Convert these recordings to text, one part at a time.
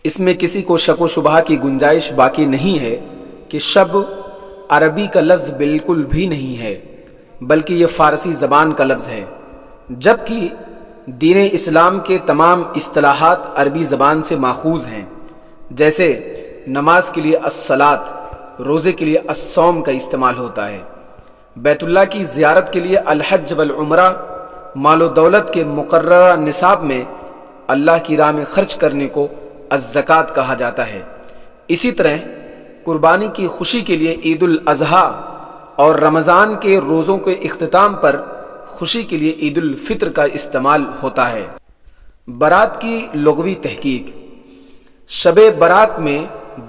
اس میں کسی کو شک و شبہ کی گنجائش باقی نہیں ہے کہ شب عربی کا لفظ بالکل بھی نہیں ہے، بلکہ یہ فارسی زبان کا لفظ ہے، جبکہ دین اسلام کے تمام اصطلاحات عربی زبان سے ماخوذ ہیں، جیسے نماز کے لیے الصلاۃ، روزے کے لیے الصوم کا استعمال ہوتا ہے، بیت اللہ کی زیارت کے لیے الحج والعمرہ، مال و دولت کے مقررہ نصاب میں اللہ کی راہ میں خرچ کرنے کو الزکوٰۃ کہا جاتا ہے۔ اسی طرح قربانی کی خوشی کے لیے عید الاضحیٰ اور رمضان کے روزوں کے اختتام پر خوشی کے لیے عید الفطر کا استعمال ہوتا ہے۔ برات کی لغوی تحقیق۔ شب برات میں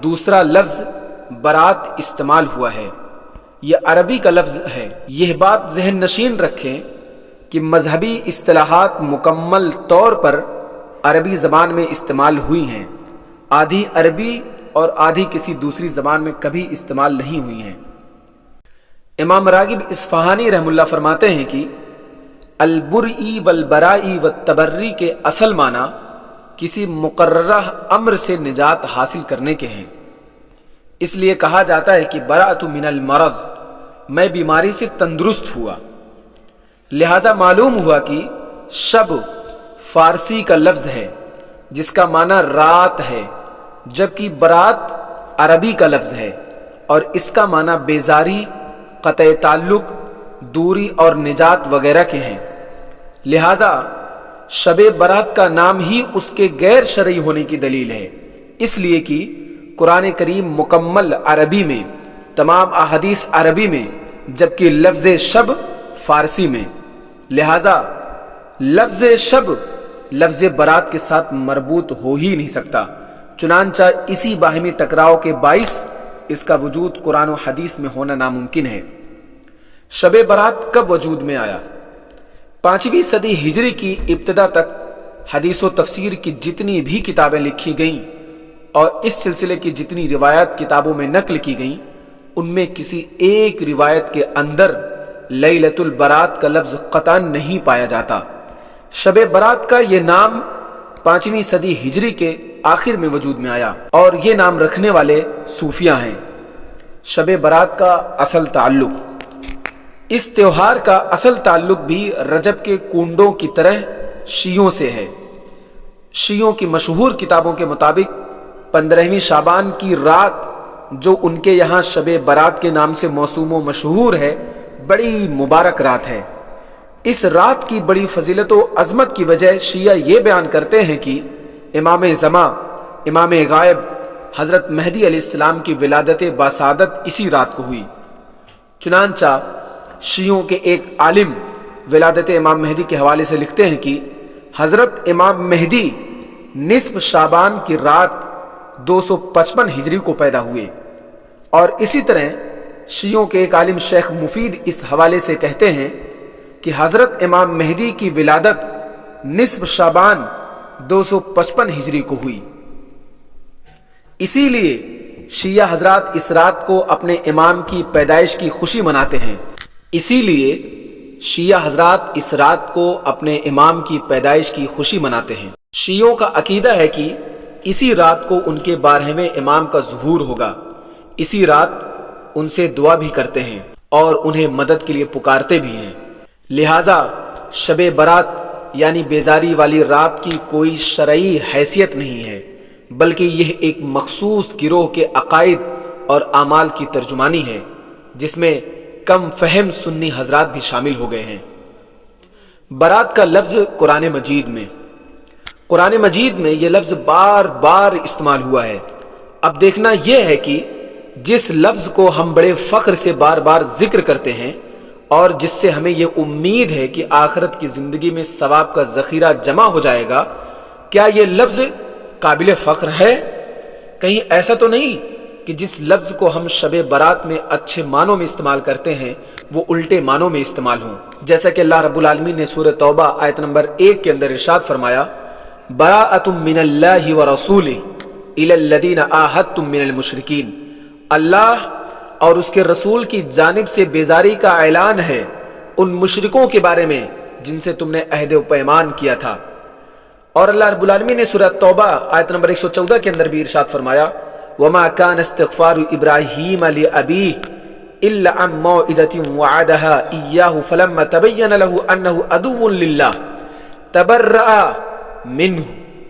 دوسرا لفظ برات استعمال ہوا ہے، یہ عربی کا لفظ ہے۔ یہ بات ذہن نشین رکھیں کہ مذہبی اصطلاحات مکمل طور پر عربی زبان میں استعمال ہوئی ہیں، آدھی عربی اور آدھی کسی دوسری زبان میں کبھی استعمال نہیں ہوئی ہیں۔ امام راغب اصفہانی رحم اللہ فرماتے ہیں کہ البرئی والبرائی والتبری کے اصل معنی کسی مقررہ امر سے نجات حاصل کرنے کے ہیں، اس لیے کہا جاتا ہے کہ برأت من المرض، میں بیماری سے تندرست ہوا۔ لہذا معلوم ہوا کہ شب فارسی کا لفظ ہے جس کا معنی رات ہے، جبکہ برات عربی کا لفظ ہے اور اس کا معنی بیزاری، قطع تعلق، دوری اور نجات وغیرہ کے ہیں۔ لہذا شب برات کا نام ہی اس کے غیر شرعی ہونے کی دلیل ہے، اس لیے کہ قرآن کریم مکمل عربی میں، تمام احادیث عربی میں، جبکہ لفظ شب فارسی میں، لہذا لفظ شب لفظ برات کے ساتھ مربوط ہو ہی نہیں سکتا۔ چنانچہ اسی باہمی ٹکراؤ کے باعث اس کا وجود قرآن و حدیث میں ہونا ناممکن ہے۔ شب برات کب وجود میں آیا؟ 5ویں صدی ہجری کی ابتدا تک حدیث و تفسیر کی جتنی بھی کتابیں لکھی گئیں اور اس سلسلے کی جتنی روایات کتابوں میں نقل کی گئیں، ان میں کسی ایک روایت کے اندر لیلۃ البرات کا لفظ قطعا نہیں پایا جاتا۔ شب برات کا یہ نام 5ویں صدی ہجری کے آخر میں وجود میں آیا اور یہ نام رکھنے والے صوفیہ ہیں۔ شب برات کا اصل تعلق۔ اس تہوار کا اصل تعلق بھی رجب کے کنڈوں کی طرح شیعوں سے ہے۔ شیعوں کی مشہور کتابوں کے مطابق 15ویں شعبان کی رات، جو ان کے یہاں شب برات کے نام سے موسوم و مشہور ہے، بڑی مبارک رات ہے۔ اس رات کی بڑی فضیلت و عظمت کی وجہ شیعہ یہ بیان کرتے ہیں کہ امام زمان، امام غائب حضرت مہدی علیہ السلام کی ولادت باسعادت اسی رات کو ہوئی۔ چنانچہ شیعوں کے ایک عالم ولادت امام مہدی کے حوالے سے لکھتے ہیں کہ حضرت امام مہدی نصف شعبان کی رات 255 ہجری کو پیدا ہوئے، اور اسی طرح شیعوں کے ایک عالم شیخ مفید اس حوالے سے کہتے ہیں کہ حضرت امام مہدی کی ولادت نصف شعبان 255 ہجری کو ہوئی۔ اسی لیے شیعہ حضرات اس رات کو اپنے امام کی پیدائش کی خوشی مناتے ہیں۔ اسی لیے شیعہ حضرات اس رات کو اپنے امام کی پیدائش کی خوشی مناتے ہیں۔ شیعوں کا عقیدہ ہے کہ اسی رات کو ان کے 12ویں امام کا ظہور ہوگا۔ اسی رات ان سے دعا بھی کرتے ہیں اور انہیں مدد کے لیے پکارتے بھی ہیں۔ لہذا شب برات یعنی بیزاری والی رات کی کوئی شرعی حیثیت نہیں ہے، بلکہ یہ ایک مخصوص گروہ کے عقائد اور اعمال کی ترجمانی ہے، جس میں کم فہم سنی حضرات بھی شامل ہو گئے ہیں۔ برات کا لفظ قرآن مجید میں یہ لفظ بار بار استعمال ہوا ہے۔ اب دیکھنا یہ ہے کہ جس لفظ کو ہم بڑے فخر سے بار بار ذکر کرتے ہیں اور جس سے ہمیں یہ امید ہے کہ آخرت کی زندگی میں ثواب کا ذخیرہ جمع ہو جائے گا، کیا یہ لفظ قابل فخر ہے؟ کہیں ایسا تو نہیں کہ جس لفظ کو ہم شب برات میں اچھے معنوں میں استعمال کرتے ہیں وہ الٹے معنوں میں استعمال ہوں، جیسا کہ اللہ رب العالمین نے سورہ توبہ آیت نمبر 1 کے اندر ارشاد فرمایا، براءۃ من اللہ ورسولہ الی الذین عاہدتم من المشرکین، اللہ اور اس کے رسول کی جانب سے بیزاری کا اعلان ہے ان مشرکوں کے بارے میں جن سے تم نے عہد و پیمان کیا تھا۔ اور اللہ رب العالمین نے سورہ توبہ آیت نمبر 114 کے اندر بھی ارشاد فرمایا وما كان استغفار ابراہیم لابیہ الا عن موعدۃ وعدها اياه فلما تبين له انه عدو لله تبرأ منه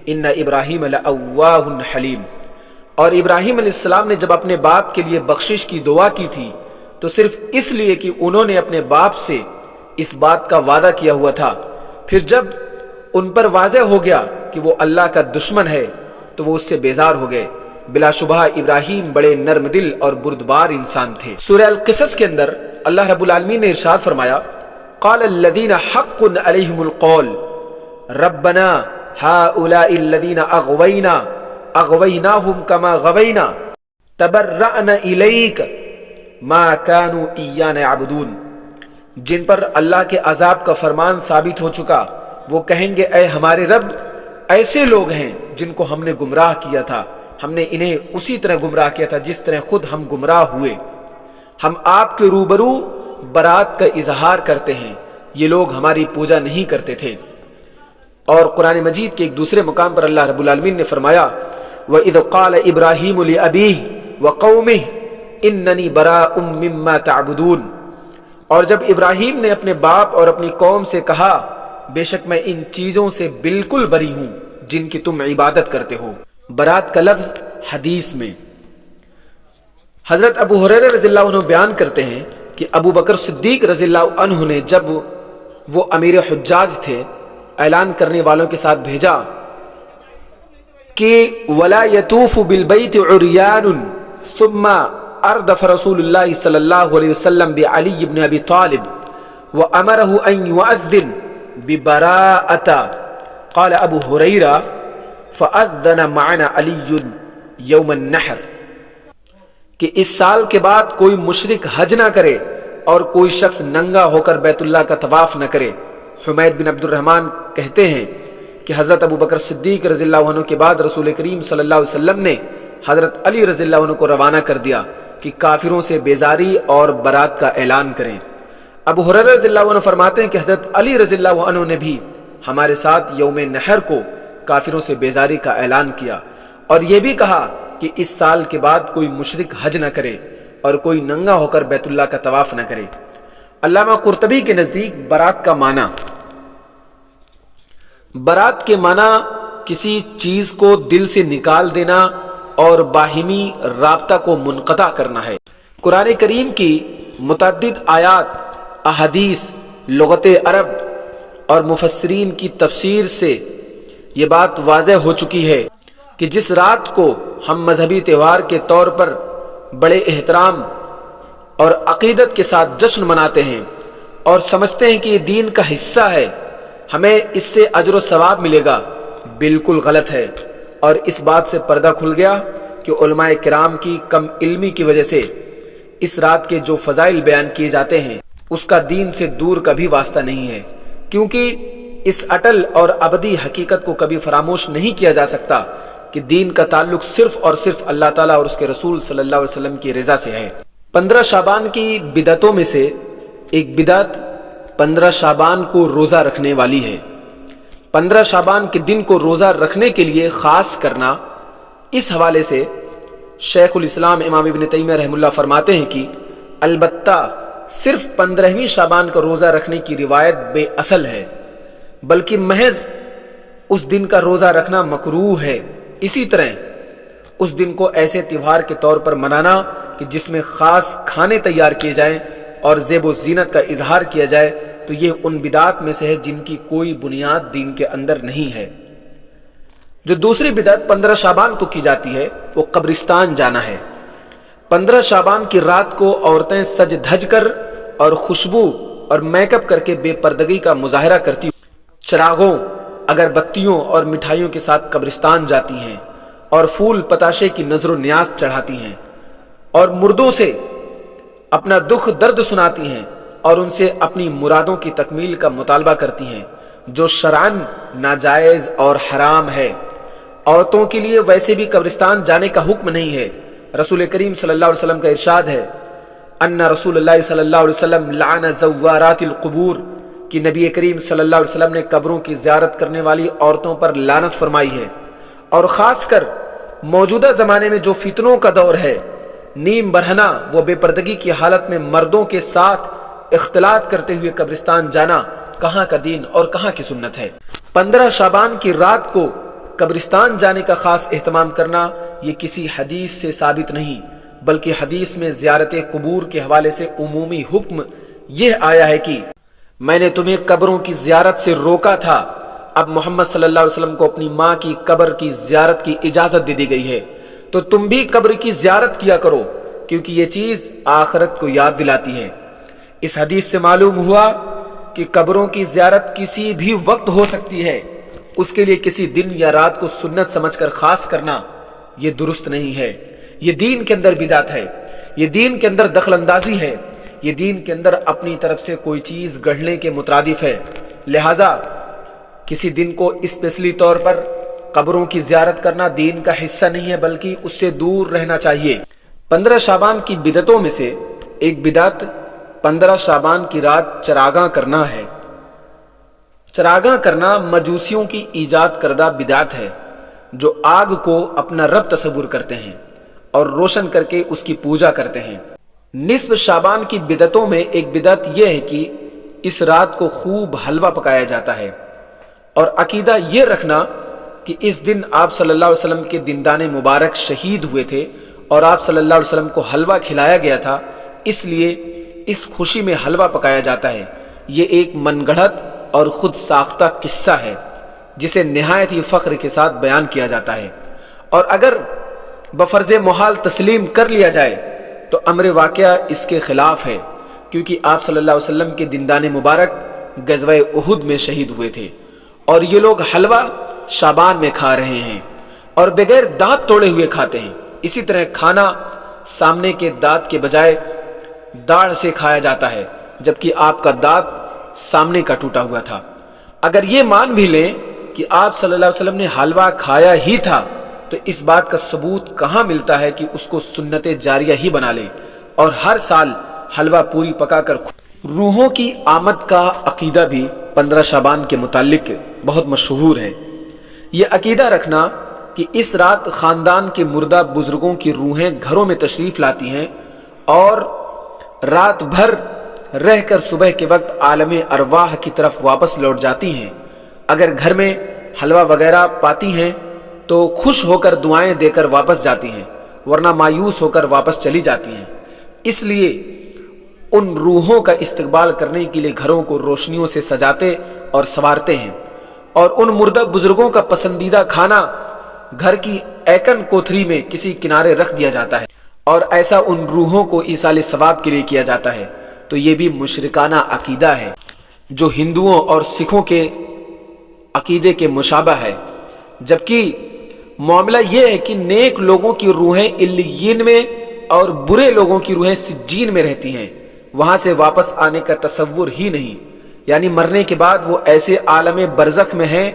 ان ابراہیم لأواہ حلیم۔ اور ابراہیم علیہ السلام نے جب اپنے باپ کے لیے بخشش کی دعا کی تھی تو صرف اس لیے کہ انہوں نے اپنے باپ سے اس بات کا وعدہ کیا ہوا تھا، پھر جب ان پر واضح ہو گیا کہ وہ اللہ کا دشمن ہے تو وہ اس سے بیزار ہو گئے۔ بلا شبہ ابراہیم بڑے نرم دل اور بردبار انسان تھے۔ سورہ القصص کے اندر اللہ رب العالمین نے ارشاد فرمایا قال الذین حق علیہم القول ربنا هؤلاء الذین اغویناہم کما غوینا تبرأنا الیک ما كانوا ایانا یعبدون۔ جن پر اللہ کے عذاب کا فرمان ثابت ہو چکا وہ کہیں گے اے ہمارے رب ایسے لوگ ہیں جن کو ہم نے گمراہ کیا تھا، ہم نے انہیں اسی طرح گمراہ کیا تھا جس طرح خود ہم گمراہ ہوئے۔ ہم آپ کے روبرو برات کا اظہار کرتے ہیں، یہ لوگ ہماری پوجا نہیں کرتے تھے۔ اور قرآن مجید کے ایک دوسرے مقام پر اللہ رب العالمین نے فرمایا وَإِذْ قَالَ إِبْرَاهِيمُ لِأَبِيهِ وَقَوْمِهِ إِنَّنِي بَرَاءٌ مِّمَّا تَعْبُدُونَ۔ اور جب ابراہیم نے اپنے باپ اور اپنی قوم سے کہا بے شک میں ان چیزوں سے بالکل بری ہوں جن کی تم عبادت کرتے ہو۔ برات کا لفظ حدیث میں حضرت ابو ہریرہ رضی اللہ عنہ بیان کرتے ہیں کہ ابو بکر صدیق رضی اللہ عنہ نے جب وہ امیر حجاج تھے اعلان کرنے والوں کے ساتھ بھیجا کہ ولا يطوف بالبيت عريان ثم اردف رسول اللہ صلی اللہ علیہ وسلم بعلی بن ابی طالب وامره ان يؤذن ببراءة قال ابو ہریرہ فأذن معنا علی یوم النحر، کہ اس سال کے بعد کوئی مشرک حج نہ کرے اور کوئی شخص ننگا ہو کر بیت اللہ کا طواف نہ کرے۔ حمید بن عبد الرحمن کہتے ہیں کہ حضرت ابو بکر صدیق رضی اللہ عنہ کے بعد رسول کریم صلی اللہ علیہ وسلم نے حضرت علی رضی اللہ عنہ کو روانہ کر دیا کہ کافروں سے بیزاری اور برات کا اعلان کریں۔ ابو ہریرہ رضی اللہ عنہ فرماتے ہیں کہ حضرت علی رضی اللہ عنہ نے بھی ہمارے ساتھ یوم نحر کو کافروں سے بیزاری کا اعلان کیا اور یہ بھی کہا کہ اس سال کے بعد کوئی مشرک حج نہ کرے اور کوئی ننگا ہو کر بیت اللہ کا طواف نہ کرے۔ علامہ قرطبی کے نزدیک برات کا معنی، برات کے معنی کسی چیز کو دل سے نکال دینا اور باہمی رابطہ کو منقطع کرنا ہے۔ قرآن کریم کی متعدد آیات، احادیث، لغت عرب اور مفسرین کی تفسیر سے یہ بات واضح ہو چکی ہے کہ جس رات کو ہم مذہبی تہوار کے طور پر بڑے احترام اور عقیدت کے ساتھ جشن مناتے ہیں اور سمجھتے ہیں کہ یہ دین کا حصہ ہے، ہمیں اس سے اجر و ثواب ملے گا، بالکل غلط ہے۔ اور اس بات سے پردہ کھل گیا کہ علماء کرام کی کم علمی کی وجہ سے اس رات کے جو فضائل بیان کیے جاتے ہیں اس کا دین سے دور کا بھی واسطہ نہیں ہے، کیونکہ اس اٹل اور ابدی حقیقت کو کبھی فراموش نہیں کیا جا سکتا کہ دین کا تعلق صرف اور صرف اللہ تعالیٰ اور اس کے رسول صلی اللہ علیہ وسلم کی رضا سے ہے۔ 15 شعبان کی بدعتوں میں سے ایک بدعت 15 شعبان کو روزہ رکھنے والی ہے۔ 15 شعبان کے دن کو روزہ رکھنے کے لیے خاص کرنا، اس حوالے سے شیخ الاسلام امام ابن تیمیہ رحمہ اللہ فرماتے ہیں کہ البتہ صرف 15ویں شعبان کا روزہ رکھنے کی روایت بے اصل ہے، بلکہ محض اس دن کا روزہ رکھنا مکروہ ہے۔ اسی طرح اس دن کو ایسے تہوار کے طور پر منانا کہ جس میں خاص کھانے تیار کیے جائیں اور زیب و زینت کا اظہار کیا جائے تو یہ ان بدعات میں سے ہے جن کی کوئی بنیاد دین کے اندر نہیں ہے۔ جو دوسری بدعت 15 شعبان کو کی جاتی ہے وہ قبرستان جانا ہے۔ 15 شعبان کی رات کو عورتیں سج دھج کر اور خوشبو اور میک اپ کر کے بے پردگی کا مظاہرہ کرتی چراغوں، اگربتیوں اور مٹھائیوں کے ساتھ قبرستان جاتی ہیں اور پھول پتاشے کی نظر و نیاز چڑھاتی ہیں اور مردوں سے اپنا دکھ درد سناتی ہیں اور ان سے اپنی مرادوں کی تکمیل کا مطالبہ کرتی ہیں، جو شرعاً ناجائز اور حرام ہے۔ عورتوں کے لیے ویسے بھی قبرستان جانے کا حکم نہیں ہے۔ رسول کریم صلی اللہ علیہ وسلم کا ارشاد ہے ان رسول اللہ صلی اللہ علیہ وسلم لعن زوارات القبور کہ نبی کریم صلی اللہ علیہ وسلم نے قبروں کی زیارت کرنے والی عورتوں پر لعنت فرمائی ہے، اور خاص کر موجودہ زمانے میں جو فتنوں کا دور ہے، نیم برہنہ و بے پردگی کی حالت میں مردوں کے ساتھ اختلاط کرتے ہوئے قبرستان جانا کہاں کا دین اور کہاں کی سنت ہے۔ 15 شعبان کی رات کو قبرستان جانے کا خاص اہتمام کرنا یہ کسی حدیث سے ثابت نہیں، بلکہ حدیث میں زیارت قبور کے حوالے سے عمومی حکم یہ آیا ہے کہ میں نے تمہیں قبروں کی زیارت سے روکا تھا، اب محمد صلی اللہ علیہ وسلم کو اپنی ماں کی قبر کی زیارت کی اجازت دے دی گئی ہے، تو تم بھی قبر کی زیارت کیا کرو، کیونکہ یہ چیز آخرت کو یاد دلاتی ہے۔ اس حدیث سے معلوم ہوا کہ قبروں کی زیارت کسی بھی وقت ہو سکتی ہے، اس کے لیے کسی دن یا رات کو سنت سمجھ کر خاص کرنا یہ درست نہیں ہے، یہ دین کے اندر بدعت ہے، یہ دین کے اندر دخل اندازی ہے، یہ دین کے اندر اپنی طرف سے کوئی چیز گڑھنے کے مترادف ہے۔ لہٰذا کسی دن کو اسپیشلی طور پر قبروں کی زیارت کرنا دین کا حصہ نہیں ہے، بلکہ اس سے دور رہنا چاہیے۔ 15 شعبان کی بدعتوں میں سے ایک بدعت 15 شعبان کی رات چراغاں کرنا ہے۔ چراغاں کرنا مجوسیوں کی ایجاد کردہ بدعت ہے، جو آگ کو اپنا رب تصور کرتے ہیں اور روشن کر کے اس کی پوجا کرتے ہیں۔ نصف شعبان کی بدعتوں میں ایک بدعت یہ ہے کہ اس رات کو خوب حلوہ پکایا جاتا ہے، اور عقیدہ یہ رکھنا کہ اس دن آپ صلی اللہ علیہ وسلم کے دندان مبارک شہید ہوئے تھے اور آپ صلی اللہ علیہ وسلم کو حلوہ کھلایا گیا تھا، اس لیے اس خوشی میں حلوہ پکایا جاتا ہے۔ یہ ایک من گڑھت اور خود ساختہ قصہ ہے جسے نہایت ہی فخر کے ساتھ بیان کیا جاتا ہے، اور اگر بفرض محال تسلیم کر لیا جائے تو امر واقعہ اس کے خلاف ہے، کیونکہ آپ صلی اللہ علیہ وسلم کے دندان مبارک غزوہ احد میں شہید ہوئے تھے، اور یہ لوگ حلوہ شعبان میں کھا رہے ہیں اور بغیر دانت توڑے ہوئے کھاتے ہیں۔ اسی طرح کھانا سامنے کے دانت کے بجائے داڑھ سے کھایا جاتا ہے، جبکہ آپ کا دانت سامنے کا ٹوٹا ہوا تھا۔ اگر یہ مان بھی لیں کہ آپ صلی اللہ علیہ وسلم نے حلوہ کھایا ہی تھا، تو اس بات کا ثبوت کہاں ملتا ہے کہ اس کو سنت جاریہ ہی بنا لیں اور ہر سال حلوہ پوری پکا کر۔ روحوں کی آمد کا عقیدہ بھی 15 شعبان کے متعلق بہت مشہور ہے۔ یہ عقیدہ رکھنا کہ اس رات خاندان کے مردہ بزرگوں کی روحیں گھروں میں تشریف لاتی ہیں اور رات بھر رہ کر صبح کے وقت عالم ارواح کی طرف واپس لوٹ جاتی ہیں۔ اگر گھر میں حلوہ وغیرہ پاتی ہیں تو خوش ہو کر دعائیں دے کر واپس جاتی ہیں، ورنہ مایوس ہو کر واپس چلی جاتی ہیں۔ اس لیے ان روحوں کا استقبال کرنے کے لیے گھروں کو روشنیوں سے سجاتے اور سنوارتے ہیں، اور ان مردہ بزرگوں کا پسندیدہ کھانا گھر کی ایکن کوتھری میں کسی کنارے رکھ دیا جاتا ہے، اور ایسا ان روحوں کو ایصال ثواب کے لیے کیا جاتا ہے۔ تو یہ بھی مشرکانہ عقیدہ ہے جو ہندوؤں اور سکھوں کے عقیدے کے مشابہ ہے، جبکہ معاملہ یہ ہے کہ نیک لوگوں کی روحیں علیین میں اور برے لوگوں کی روحیں سجین میں رہتی ہیں، وہاں سے واپس آنے کا تصور ہی نہیں، یعنی مرنے کے بعد وہ ایسے عالم برزخ میں ہیں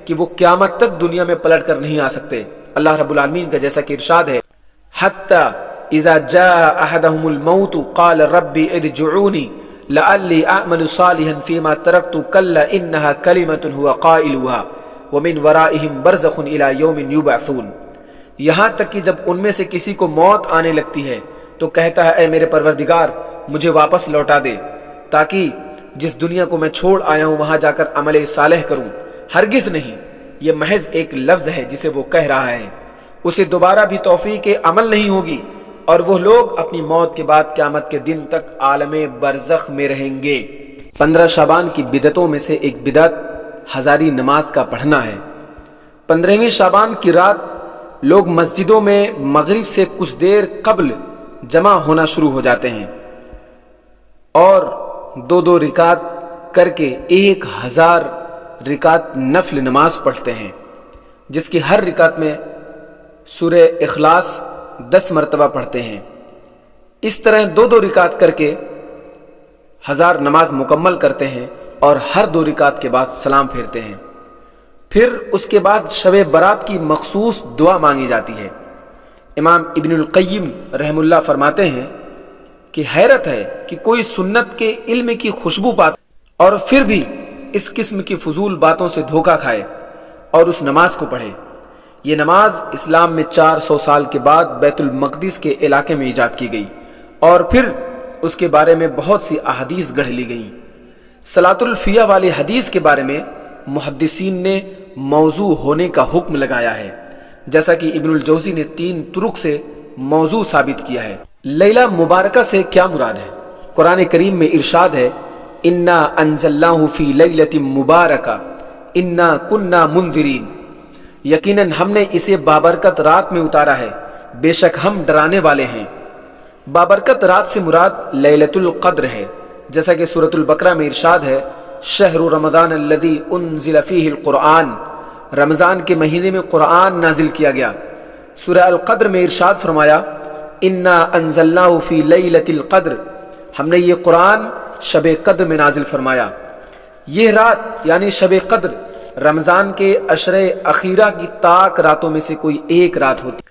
کہ وہ قیامت تک دنیا میں پلٹ کر نہیں آ سکتے۔ اللہ رب العالمین کا جیسا کہ ارشاد ہے، حتی اذا جاء احدهم الموت قال ربی ارجعونی لعلی اعمل صالحا فیما ترکت کلا انها کلمة هو قائلها ومن ورائهم برزخ الى یوم یبعثون۔ یہاں تک کہ جب ان میں سے کسی کو موت آنے لگتی ہے تو کہتا ہے، اے میرے پروردگار مجھے واپس لوٹا دے تاکہ جس دنیا کو میں چھوڑ آیا ہوں وہاں جا کر عمل صالح کروں۔ ہرگز نہیں، یہ محض ایک لفظ ہے جسے وہ کہہ رہا ہے، اسے دوبارہ بھی توفیق عمل نہیں ہوگی، اور وہ لوگ اپنی موت کے بعد قیامت کے دن تک عالم برزخ میں رہیں گے۔ 15 شعبان کی بدعتوں میں سے ایک بدعت ہزاری نماز کا پڑھنا ہے۔ 15ویں شعبان کی رات لوگ مسجدوں میں مغرب سے کچھ دیر قبل جمع ہونا شروع ہو جاتے ہیں اور 2 رکعت کر کے 1000 رکعت نفل نماز پڑھتے ہیں، جس کی ہر رکعت میں سورہ اخلاص 10 مرتبہ پڑھتے ہیں۔ اس طرح 2 رکعت کر کے 1000 نماز مکمل کرتے ہیں اور ہر 2 رکعت کے بعد سلام پھیرتے ہیں۔ پھر اس کے بعد شب برات کی مخصوص دعا مانگی جاتی ہے۔ امام ابن القیم رحم اللہ فرماتے ہیں کہ حیرت ہے کہ کوئی سنت کے علم کی خوشبو پاتا اور پھر بھی اس قسم کی فضول باتوں سے دھوکہ کھائے اور اس نماز کو پڑھے۔ یہ نماز اسلام میں 400 سال کے بعد بیت المقدس کے علاقے میں ایجاد کی گئی اور پھر اس کے بارے میں بہت سی احادیث گڑھ لی گئیں۔ صلاۃ الفیہ والی حدیث کے بارے میں محدثین نے موضوع ہونے کا حکم لگایا ہے، جیسا کہ ابن الجوزی نے 3 طرق سے موضوع ثابت کیا ہے۔ لیلہ مبارکہ سے کیا مراد ہے؟ قرآن کریم میں ارشاد ہے، انا انزلناہ فی لیلۃ مبارکہ انا کننا منذرین، یقیناً ہم نے اسے بابرکت رات میں اتارا ہے، بے شک ہم ڈرانے والے ہیں۔ بابرکت رات سے مراد لیلۃ القدر ہے، جیسا کہ سورۃ البقرہ میں ارشاد ہے، شہر رمضان الذی انزل فیہ القرآن، رمضان کے مہینے میں قرآن نازل کیا گیا۔ سورہ القدر میں ارشاد فرمایا، انا انزلناہ فی لیلۃ القدر، ہم نے یہ قرآن شب قدر میں نازل فرمایا۔ یہ رات یعنی شب قدر رمضان کے عشرے اخیرہ کی طاق راتوں میں سے کوئی ایک رات ہوتی،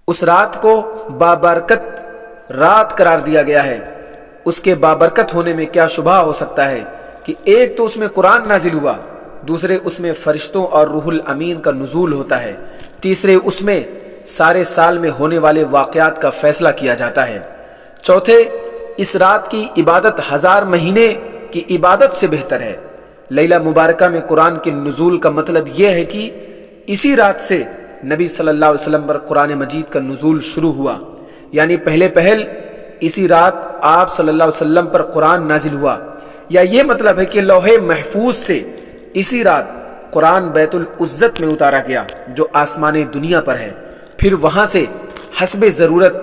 اس رات کو بابرکت رات قرار دیا گیا ہے۔ اس کے بابرکت ہونے میں کیا شبہ ہو سکتا ہے کہ ایک تو اس میں قرآن نازل ہوا، دوسرے اس میں فرشتوں اور روح الامین کا نزول ہوتا ہے، تیسرے اس میں سارے سال میں ہونے والے واقعات کا فیصلہ کیا جاتا ہے، چوتھے اس رات کی عبادت 1000 مہینے کی عبادت سے بہتر ہے۔ لیلہ مبارکہ میں قرآن کے نزول کا مطلب یہ ہے کہ اسی رات سے نبی صلی اللہ علیہ وسلم پر قرآن مجید کا نزول شروع ہوا، یعنی پہلے اسی رات آپ صلی اللہ علیہ وسلم پر قرآن نازل ہوا، یا یہ مطلب ہے کہ لوح محفوظ سے اسی رات قرآن بیت العزت میں اتارا گیا جو آسمان دنیا پر ہے، پھر وہاں سے حسب ضرورت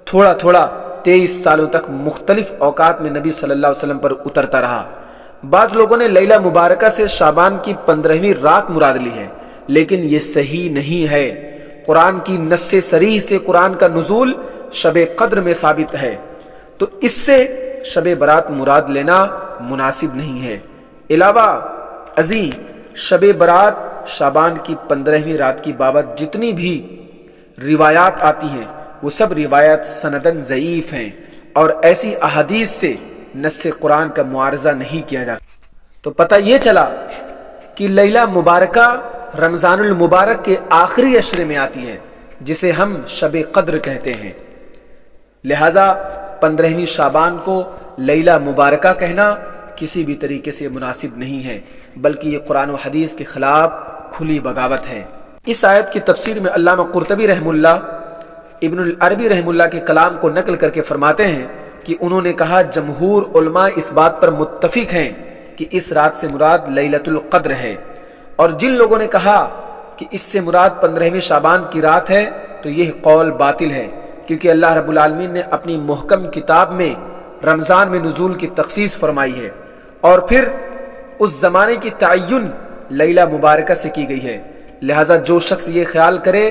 تھوڑا 23 سالوں تک مختلف اوقات میں نبی صلی اللہ علیہ وسلم پر اترتا رہا۔ بعض لوگوں نے لیلہ مبارکہ سے شعبان کی 15ویں رات مراد لی ہے، لیکن یہ صحیح نہیں ہے۔ قرآن کی نص صریح سے قرآن کا نزول شب قدر میں ثابت ہے، تو اس سے شب برات مراد لینا مناسب نہیں ہے۔ علاوہ ازیں شب برات شعبان کی 15ویں رات کی بابت جتنی بھی روایات آتی ہیں وہ سب روایات سندن ضعیف ہیں اور ایسی احادیث سے نص قرآن کا معارضہ نہیں کیا جا سکتا۔ تو پتہ یہ چلا کہ لیلہ مبارکہ رمضان المبارک کے آخری عشرے میں آتی ہے، جسے ہم شب قدر کہتے ہیں، لہذا 15ویں شعبان کو لیلہ مبارکہ کہنا کسی بھی طریقے سے مناسب نہیں ہے، بلکہ یہ قرآن و حدیث کے خلاف کھلی بغاوت ہے۔ اس آیت کی تفسیر میں علامہ قرطبی رحم اللہ ابن العربی رحم اللہ کے کلام کو نقل کر کے فرماتے ہیں کہ انہوں نے کہا، جمہور علماء اس بات پر متفق ہیں کہ اس رات سے مراد لیلۃ القدر ہے، اور جن لوگوں نے کہا کہ اس سے مراد 15ویں شعبان کی رات ہے تو یہ قول باطل ہے، کیونکہ اللہ رب العالمین نے اپنی محکم کتاب میں رمضان میں نزول کی تخصیص فرمائی ہے، اور پھر اس زمانے کی تعین لیلہ مبارکہ سے کی گئی ہے۔ لہٰذا جو شخص یہ خیال کرے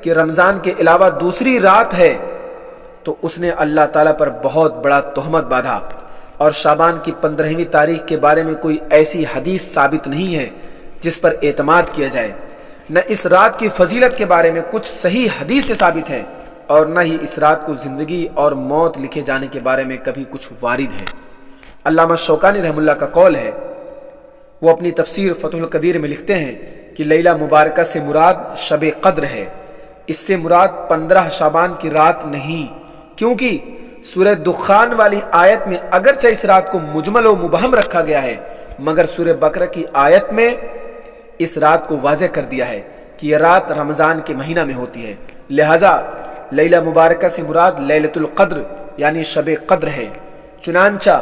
کہ رمضان کے علاوہ دوسری رات ہے تو اس نے اللہ تعالیٰ پر بہت بڑا تہمت باندھا، اور شعبان کی 15ویں تاریخ کے بارے میں کوئی ایسی حدیث ثابت نہیں ہے جس پر اعتماد کیا جائے، نہ اس رات کی فضیلت کے بارے میں کچھ صحیح حدیث سے ثابت ہے، اور نہ ہی اس رات کو زندگی اور موت لکھے جانے کے بارے میں کبھی کچھ وارد ہے۔ علامہ شوکانی رحم اللہ کا قول ہے، وہ اپنی تفسیر فتح القدیر میں لکھتے ہیں کہ لیلہ مبارکہ سے مراد شب قدر ہے، اس سے مراد 15 شعبان کی رات نہیں، کیونکہ سورہ دخان والی آیت میں اگرچہ اس رات کو مجمل و مبہم رکھا گیا ہے، مگر سورہ بقرہ کی آیت میں اس رات کو واضح کر دیا ہے کہ یہ رات رمضان کے مہینہ میں ہوتی ہے، لہٰذا لیلہ مبارکہ سے مراد لیلۃ القدر یعنی شب قدر ہے۔ چنانچہ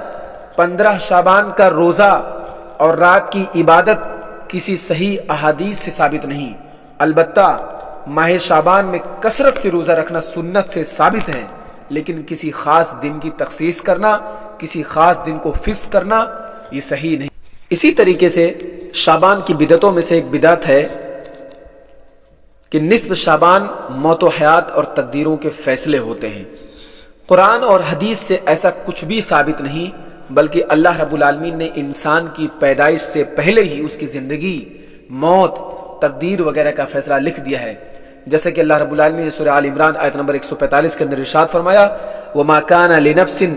15 شعبان کا روزہ اور رات کی عبادت کسی صحیح احادیث سے ثابت نہیں، البتہ ماہ شعبان میں کثرت سے روزہ رکھنا سنت سے ثابت ہے، لیکن کسی خاص دن کی تخصیص کرنا، کسی خاص دن کو فکس کرنا یہ صحیح نہیں۔ اسی طریقے سے شعبان کی بدعتوں میں سے ایک بدعت ہے کہ نصف شعبان موت و حیات اور تقدیروں کے فیصلے ہوتے ہیں۔ قرآن اور حدیث سے ایسا کچھ بھی ثابت نہیں، بلکہ اللہ رب العالمین نے انسان کی پیدائش سے پہلے ہی اس کی زندگی، موت، تقدیر وغیرہ کا فیصلہ لکھ دیا ہے، جیسے کہ اللہ رب العالمین نے سورہ آل عمران آیت نمبر 145 کے اندر ارشاد فرمایا، وَمَا كَانَ لِنَفْسٍ